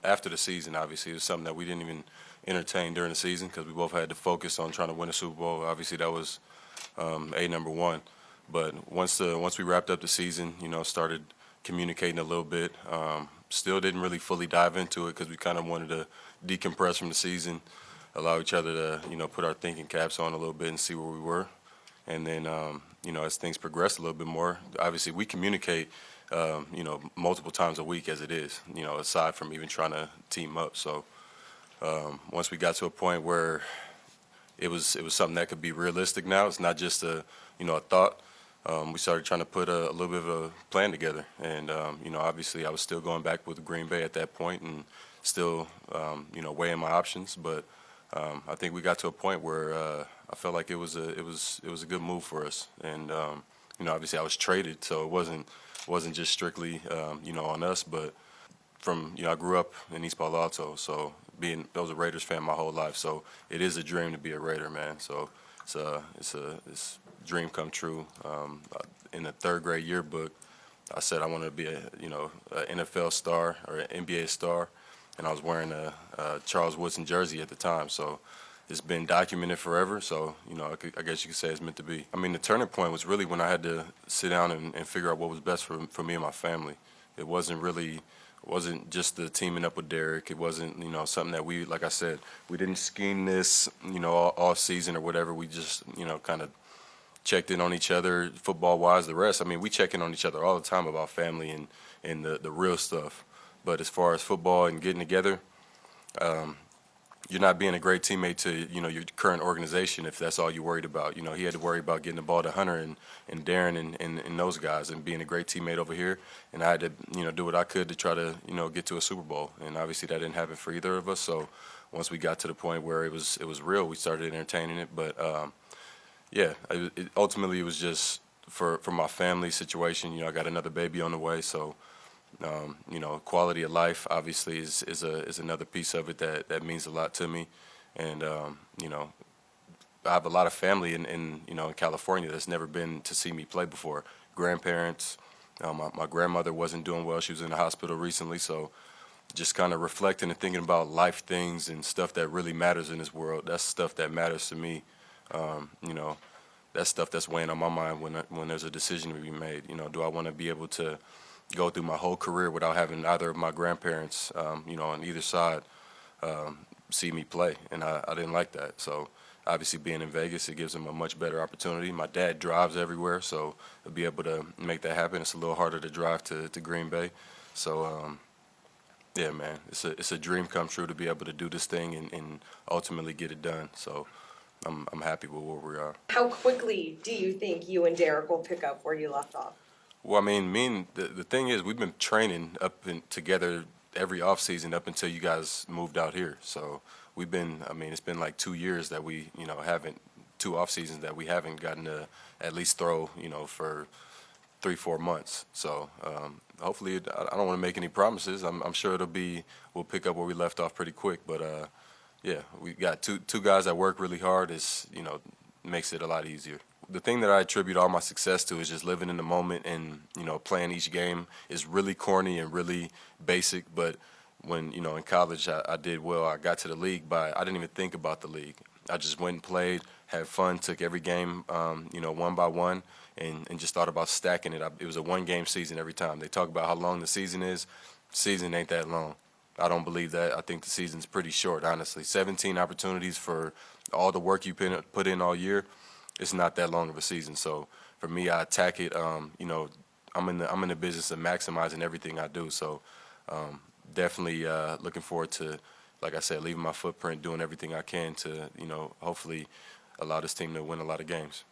after the season, obviously, it was something that we didn't even entertain during the season because we both had to focus on trying to win a Super Bowl. Obviously, that was number one. But once we wrapped up the season, started communicating a little bit. Still didn't really fully dive into it because we kind of wanted to decompress from the season, allow each other to put our thinking caps on a little bit and see where we were. And then as things progressed a little bit more, obviously we communicate multiple times a week as it is. Aside from even trying to team up. So once we got to a point where it was something that could be realistic now, it's not just a thought. We started trying to put a little bit of a plan together, and obviously I was still going back with Green Bay at that point, and still weighing my options. But I think we got to a point where I felt like it was a good move for us, and obviously I was traded, so it wasn't just strictly on us, but from I grew up in East Palo Alto, so I was a Raiders fan my whole life, so it is a dream to be a Raider, man. So it's a dream come true. In the third grade yearbook, I said I wanted to be an NFL star or an NBA star, and I was wearing a Charles Woodson jersey at the time. So it's been documented forever. So I guess you could say it's meant to be. I mean, the turning point was really when I had to sit down and figure out what was best for me and my family. It wasn't just the teaming up with Derek. It wasn't, something that we, like I said, we didn't scheme this, all season or whatever. We just, kind of checked in on each other football-wise. The rest, I mean, we check in on each other all the time about family and the real stuff. But as far as football and getting together, you're not being a great teammate to your current organization if that's all you're worried about. He had to worry about getting the ball to Hunter and Darren and those guys and being a great teammate over here, and I had to do what I could to try to get to a Super Bowl, and obviously that didn't happen for either of us. So once we got to the point where it was real, we started entertaining it. But ultimately it was just for my family situation. I got another baby on the way, so. Quality of life obviously is another piece of it that means a lot to me, and I have a lot of family in California that's never been to see me play before. Grandparents, my grandmother wasn't doing well; she was in the hospital recently, so just kind of reflecting and thinking about life things and stuff that really matters in this world. That's stuff that matters to me. That's stuff that's weighing on my mind when there's a decision to be made. Do I want to be able to go through my whole career without having either of my grandparents, on either side, see me play, and I didn't like that. So obviously being in Vegas, it gives them a much better opportunity. My dad drives everywhere, so to be able to make that happen, it's a little harder to drive to Green Bay. So yeah, man, it's a dream come true to be able to do this thing and ultimately get it done. So I'm happy with where we are. How quickly do you think you and Derek will pick up where you left off? Well, I mean, the thing is, we've been training together every off season up until you guys moved out here. So it's been like 2 years that we, haven't, 2 off seasons that we haven't gotten to at least throw, for 3-4 months. So hopefully, I don't want to make any promises. I'm sure we'll pick up where we left off pretty quick. But yeah, we got two guys that work really hard. Makes it a lot easier. The thing that I attribute all my success to is just living in the moment and playing each game is really corny and really basic. But when in college I did well. I got to the league, but I didn't even think about the league. I just went and played, had fun, took every game one by one, and just thought about stacking it. It was a 1-game season every time. They talk about how long the season is. Season ain't that long. I don't believe that. I think the season's pretty short, honestly. 17 opportunities for all the work you put in all year. It's not that long of a season. So for me, I attack it. I'm in the business of maximizing everything I do. So definitely looking forward to, like I said, leaving my footprint, doing everything I can to hopefully allow this team to win a lot of games.